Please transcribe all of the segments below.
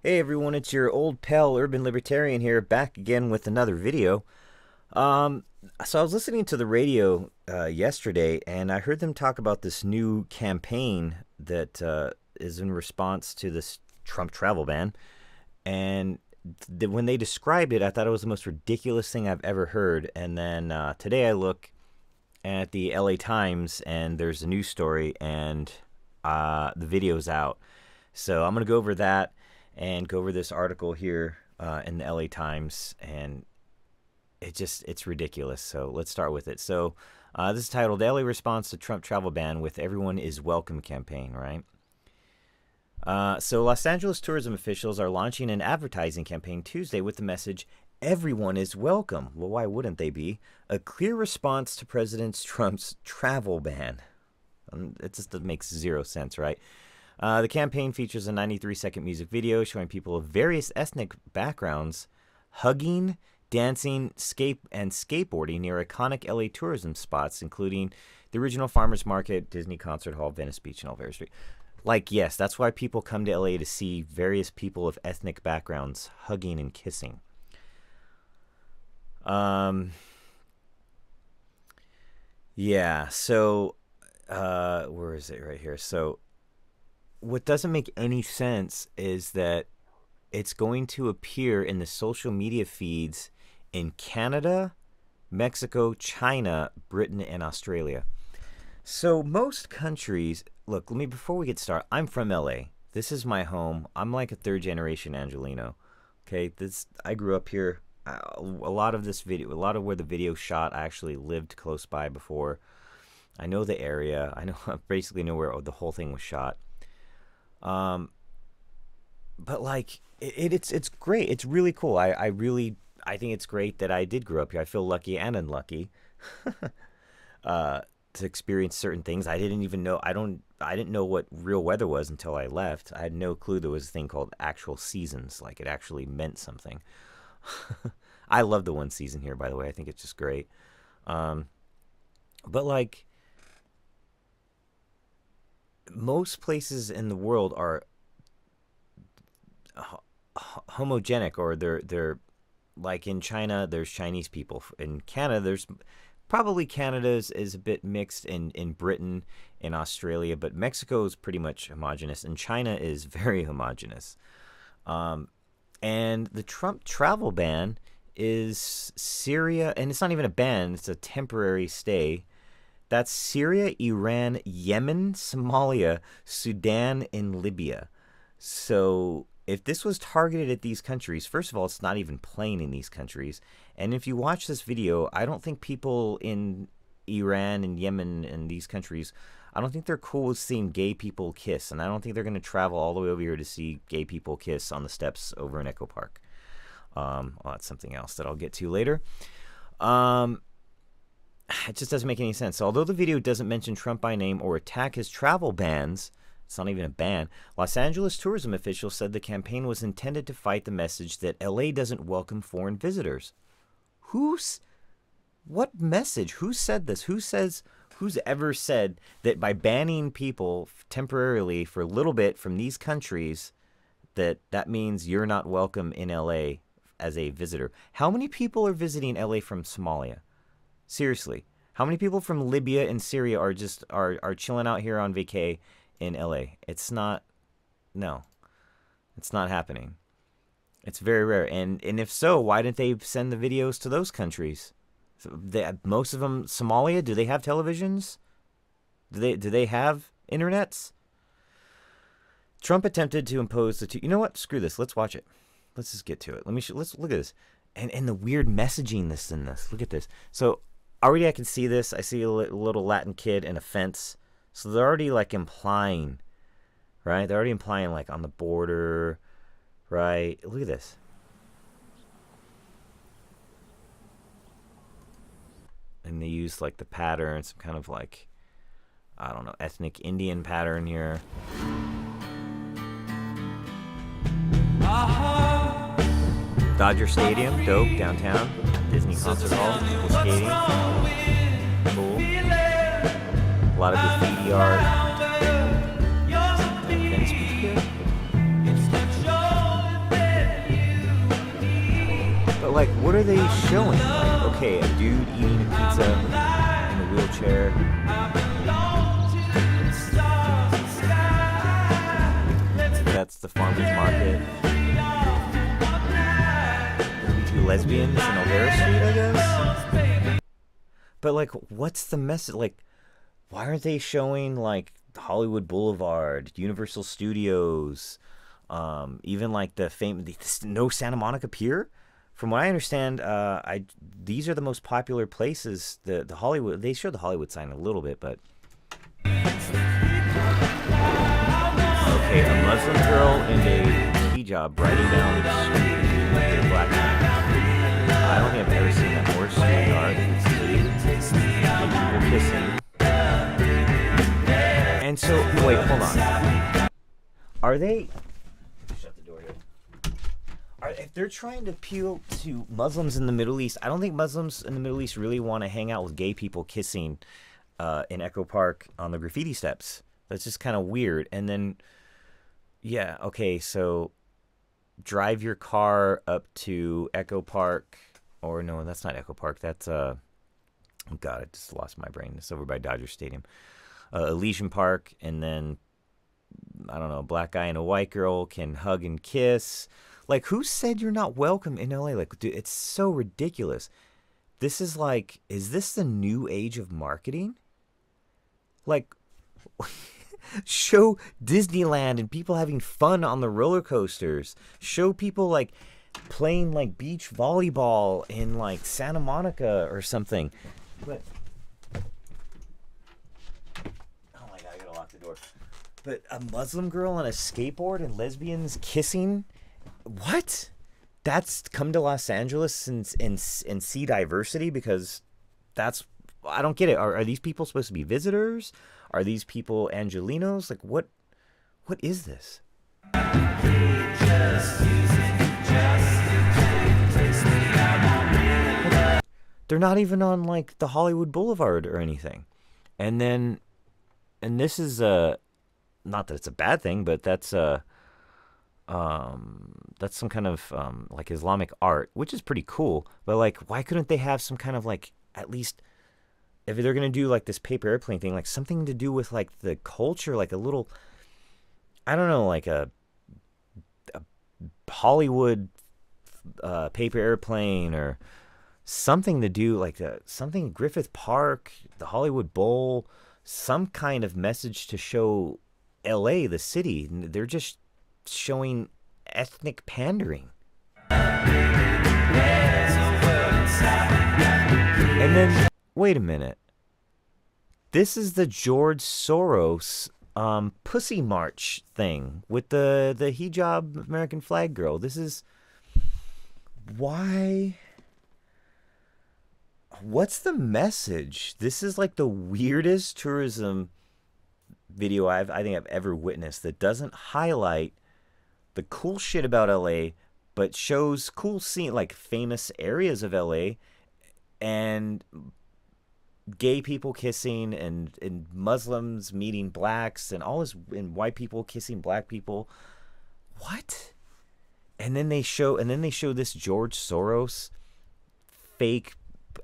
Hey everyone, it's your old pal Urban Libertarian here, back again with another video. Um, so I was listening to the radio yesterday, and I heard them talk about this new campaign that is in response to this Trump travel ban. And when they described it, I thought it was the most ridiculous thing I've ever heard. And then today I look at the LA Times, and there's a news story, and the video's out. So I'm going to go over that and go over this article here in the LA Times, and it's ridiculous. So let's start with it. So this is titled LA Response to Trump Travel Ban with Everyone is Welcome campaign, right? So Los Angeles tourism officials are launching an advertising campaign Tuesday with the message, "Everyone is welcome." Well, why wouldn't they be? A clear response to President Trump's travel ban. It just makes zero sense, right? The campaign features a 93-second music video showing people of various ethnic backgrounds hugging, dancing, and skateboarding near iconic LA tourism spots, including the original Farmers Market, Disney Concert Hall, Venice Beach, and Olvera Street. Like, yes, that's why people come to LA, to see various people of ethnic backgrounds hugging and kissing. Yeah, so, where is it right here? So, what doesn't make any sense is that it's going to appear in the social media feeds in Canada, Mexico, China, Britain, and Australia. So most countries, look, before we get started, I'm from LA. This is my home. I'm like a third generation Angelino. Okay, I grew up here. A lot of where the video shot, I actually lived close by before. I know the area. I basically know where the whole thing was shot. But like it's great. It's really cool. I think it's great that I did grow up here. I feel lucky and unlucky to experience certain things. I didn't know what real weather was until I left. I had no clue there was a thing called actual seasons. Like, it actually meant something. I love the one season here, by the way. I think it's just great. But like, most places in the world are homogenic, or they're like, in China there's Chinese people. In Canada, there's probably Canada is a bit mixed, in Britain, in Australia, but Mexico is pretty much homogenous, and China is very homogenous. And the Trump travel ban is Syria, and it's not even a ban, it's a temporary stay. That's Syria, Iran, Yemen, Somalia, Sudan, and Libya. So if this was targeted at these countries, first of all, it's not even playing in these countries. And if you watch this video, I don't think people in Iran and Yemen and these countries, I don't think they're cool with seeing gay people kiss. And I don't think they're going to travel all the way over here to see gay people kiss on the steps over in Echo Park. Well, that's something else that I'll get to later. It just doesn't make any sense. So although the video doesn't mention Trump by name or attack his travel bans, it's not even a ban, Los Angeles tourism officials said the campaign was intended to fight the message that LA doesn't welcome foreign visitors. What message? Who said this? Who's ever said that by banning people temporarily for a little bit from these countries, that means you're not welcome in LA as a visitor? How many people are visiting LA from Somalia? Seriously, how many people from Libya and Syria are chilling out here on vacay in LA? It's not happening. It's very rare. And if so, why didn't they send the videos to those countries? So most of them, Somalia, do they have televisions? Do they have internets? Trump attempted to impose you know what? Screw this. Let's watch it. Let's just get to it. Let's look at this. And the weird messaging in this. Look at this. So already I can see this. I see a little Latin kid and a fence. So they're already like implying, right? They're already implying like on the border, right? Look at this. And they use like the pattern, some kind of like, I don't know, ethnic Indian pattern here. Dodger Stadium, dope, downtown. Disney Concert Hall, people skating. Cool. A lot of graffiti art. Venice Beach Pier. what are they showing? Like, okay, a dude eating a pizza in a wheelchair. That's the farmer's market. Two lesbians in O'Hara Street, I guess. But like, what's the message? Like, why aren't they showing like Hollywood Boulevard, Universal Studios, even like the no Santa Monica Pier? From what I understand, these are the most popular places. The Hollywood, they showed the Hollywood sign a little bit, but okay, a Muslim girl in a hijab riding down the street with a black man. I don't think I've ever seen that more street art. People kissing. And so, wait, hold on. Are they? Shut the door here. If they're trying to appeal to Muslims in the Middle East, I don't think Muslims in the Middle East really want to hang out with gay people kissing in Echo Park on the graffiti steps. That's just kind of weird. And then, yeah, okay, so drive your car up to Echo Park, or no, that's not Echo Park. That's oh God, I just lost my brain. It's over by Dodger Stadium, Elysian Park, and then I don't know, a black guy and a white girl can hug and kiss. Like, who said you're not welcome in LA? Like, dude, it's so ridiculous. This is like, is this the new age of marketing? Like, show Disneyland and people having fun on the roller coasters. Show people like playing like beach volleyball in like Santa Monica or something. But oh my God, I gotta lock the door. But a Muslim girl on a skateboard and lesbians kissing. What? That's come to Los Angeles and see diversity, because that's, I don't get it. Are these people supposed to be visitors? Are these people Angelinos? Like, what is this? They're not even on like the Hollywood Boulevard or anything. And this is not that it's a bad thing, but that's some kind of like Islamic art, which is pretty cool. But like, why couldn't they have some kind of like, at least if they're gonna do like this paper airplane thing, like something to do with like the culture, like a little, I don't know, like a Hollywood paper airplane, or something to do like something Griffith Park, the Hollywood Bowl, some kind of message to show LA, the city. They're just showing ethnic pandering. And then, wait a minute. This is the George Soros Pussy March thing with the hijab American flag girl. This is why. What's the message? This is like the weirdest tourism video I think I've ever witnessed, that doesn't highlight the cool shit about LA, but shows cool scene, like famous areas of LA, and gay people kissing, and Muslims meeting blacks, and all this, and white people kissing black people. What? And then they show this George Soros fake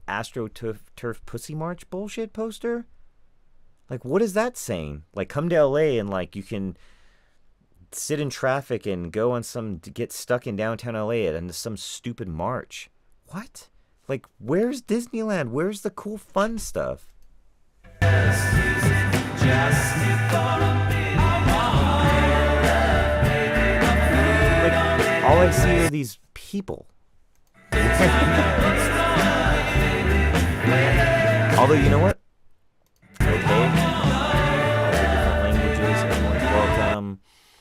AstroTurf Pussy March bullshit poster. Like, what is that saying? Like, come to LA and like you can sit in traffic and go on get stuck in downtown LA and some stupid march. What? Like, where's Disneyland? Where's the cool fun stuff? Like, all I see are these people. Although, you know what? Okay. All the different languages, everyone's welcome.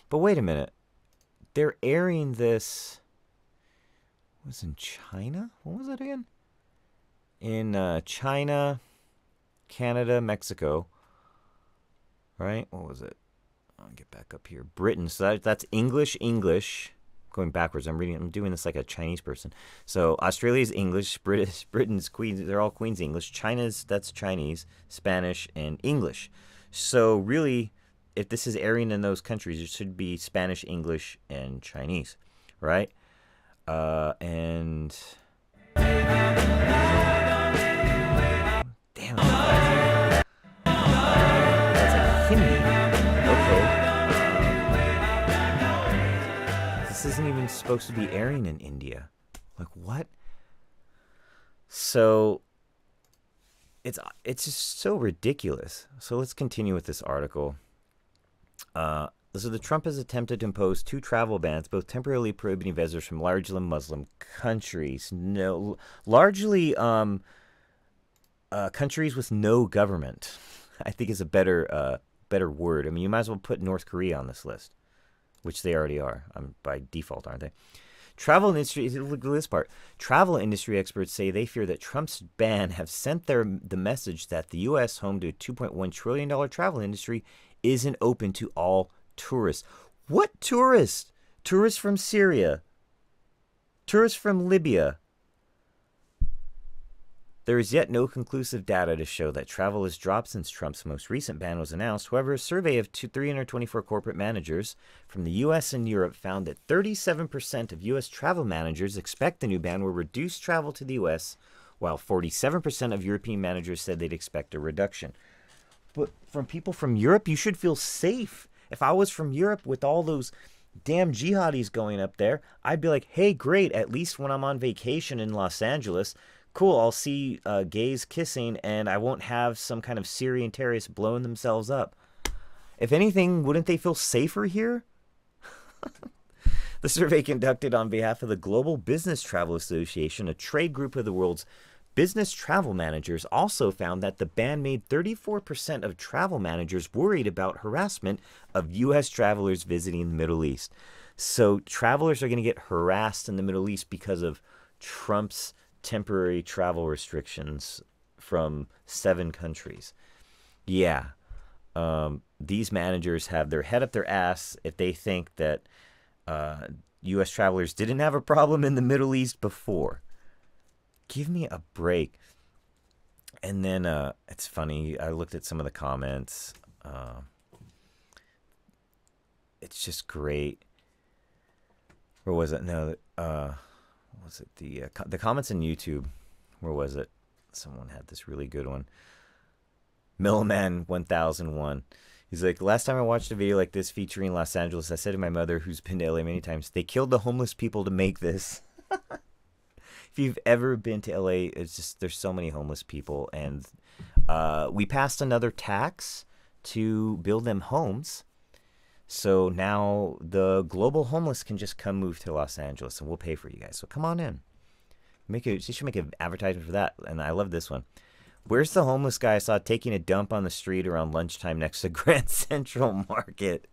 But wait a minute. They're airing this. What was in China? What was it again? In China, Canada, Mexico. Right? What was it? I'll get back up here. Britain. So that's English. Going backwards. I'm doing this like a Chinese person. So Australia's English, Britain's Queen's, they're all Queen's English. That's Chinese, Spanish, and English. So really, if this is airing in those countries, it should be Spanish, English, and Chinese, right? And Damn, that's like Hindi. Okay. This isn't even supposed to be airing in India. Like, what? So it's just so ridiculous. So let's continue with this article. So the Trump has attempted to impose 2 travel bans, both temporarily prohibiting visitors from largely Muslim countries. No, largely countries with no government, I think is a better word. I mean, you might as well put North Korea on this list, which they already are by default, aren't they? Travel industry, look at this part. Travel industry experts say they fear that Trump's ban have sent the message that the U.S., home to a $2.1 trillion travel industry, isn't open to all tourists. What tourists? Tourists from Syria. Tourists from Libya. There is yet no conclusive data to show that travel has dropped since Trump's most recent ban was announced. However, a survey of 324 corporate managers from the U.S. and Europe found that 37% of U.S. travel managers expect the new ban will reduce travel to the U.S., while 47% of European managers said they'd expect a reduction. But from people from Europe, you should feel safe. If I was from Europe with all those damn jihadis going up there, I'd be like, hey, great, at least when I'm on vacation in Los Angeles, cool, I'll see gays kissing and I won't have some kind of Syrian terrorists blowing themselves up. If anything, wouldn't they feel safer here? The survey conducted on behalf of the Global Business Travel Association, a trade group of the world's business travel managers, also found that the ban made 34% of travel managers worried about harassment of U.S. travelers visiting the Middle East. So travelers are going to get harassed in the Middle East because of Trump's temporary travel restrictions from 7 countries. Yeah. These managers have their head up their ass if they think that U.S. travelers didn't have a problem in the Middle East before. Give me a break. And then it's funny. I looked at some of the comments. It's just great. Or was it? No. Was it the comments on YouTube? Where was it? Someone had this really good one. Millman 1001. He's like, last time I watched a video like this featuring Los Angeles, I said to my mother, who's been to LA many times, they killed the homeless people to make this. If you've ever been to LA, it's just, there's so many homeless people. And we passed another tax to build them homes. So now the global homeless can just come move to Los Angeles and we'll pay for you guys. So come on in. You should make an advertisement for that. And I love this one. Where's the homeless guy I saw taking a dump on the street around lunchtime next to Grand Central Market?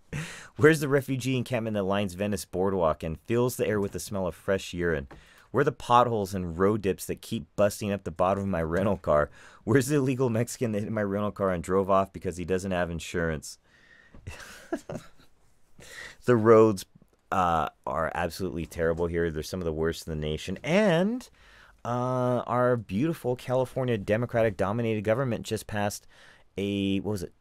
Where's the refugee encampment that lines Venice Boardwalk and fills the air with the smell of fresh urine? Where are the potholes and road dips that keep busting up the bottom of my rental car? Where's the illegal Mexican that hit my rental car and drove off because he doesn't have insurance? The roads are absolutely terrible here. They're some of the worst in the nation. And our beautiful California Democratic-dominated government just passed a, what was it,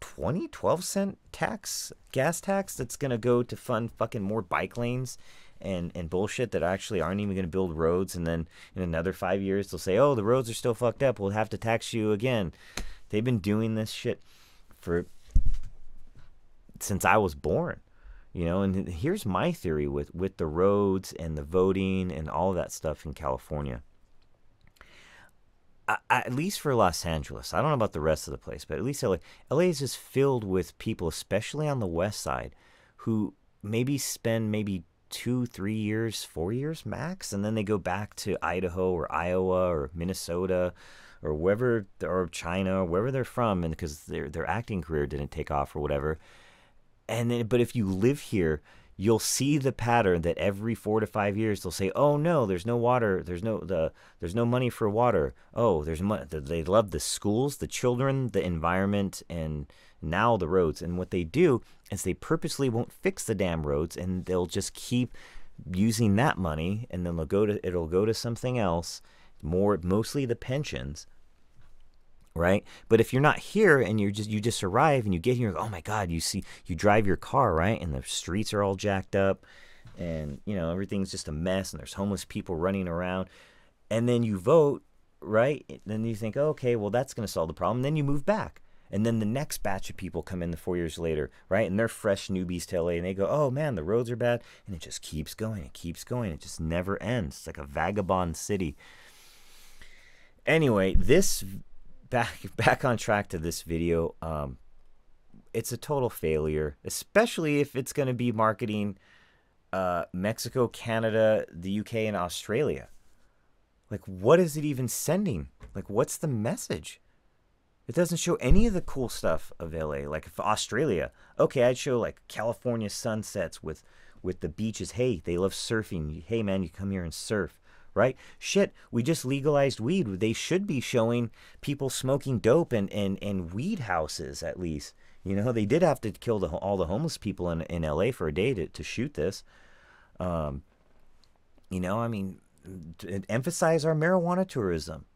12-cent tax, gas tax that's going to go to fund fucking more bike lanes and bullshit that actually aren't even going to build roads. And then in another 5 years, they'll say, oh, the roads are still fucked up. We'll have to tax you again. They've been doing this shit since I was born. You know, and here's my theory with the roads and the voting and all of that stuff in California. At least for Los Angeles. I don't know about the rest of the place, but at least LA. LA is just filled with people, especially on the west side, who maybe spend 2, 3 years, 4 years max, and then they go back to Idaho or Iowa or Minnesota or wherever, or China, or wherever they're from, and because their acting career didn't take off or whatever. And then, but if you live here, you'll see the pattern that every 4 to 5 years they'll say, "Oh no, there's no water. There's no money for water. Oh, there's money." They love the schools, the children, the environment, and now the roads. And what they do is they purposely won't fix the damn roads, and they'll just keep using that money, and then it'll go to something else, mostly the pensions. Right? But if you're not here and you just arrive and you get here, oh my God, you drive your car, right? And the streets are all jacked up and, you know, everything's just a mess and there's homeless people running around. and then you vote, right? Then you think, oh, okay, well, that's going to solve the problem. Then you move back. And then the next batch of people come in the 4 years later, right? And they're fresh newbies to LA, and they go, oh man, the roads are bad. And it just keeps going. It keeps going. It just never ends. It's like a vagabond city. Anyway, this back on track to this video. It's a total failure, especially if it's going to be marketing Mexico, Canada, the UK, and Australia. Like, what is it even sending? Like, what's the message? It doesn't show any of the cool stuff of LA. Like, if Australia, okay, I'd show like California sunsets with the beaches. Hey, they love surfing. Hey, man, you come here and surf, right? Shit, we just legalized weed. They should be showing people smoking dope and weed houses at least. You know, they did have to kill all the homeless people in LA for a day to shoot this. You know, I mean, emphasize our marijuana tourism.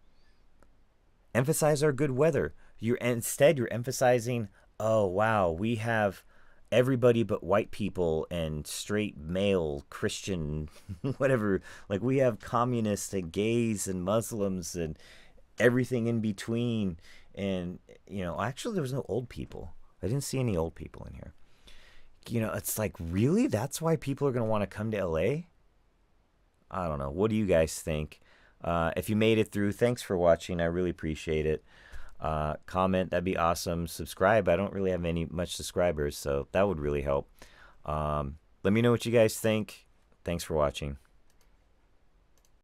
Emphasize our good weather. Instead, you're emphasizing, oh, wow, we have everybody but white people and straight male Christian, whatever. Like, we have communists and gays and Muslims and everything in between. And, you know, actually, there was no old people. I didn't see any old people in here. You know, it's like, really? That's why people are going to want to come to LA? I don't know. What do you guys think? If you made it through, thanks for watching. I really appreciate it. Comment, that'd be awesome. Subscribe. I don't really have much subscribers, so that would really help. Let me know what you guys think. Thanks for watching.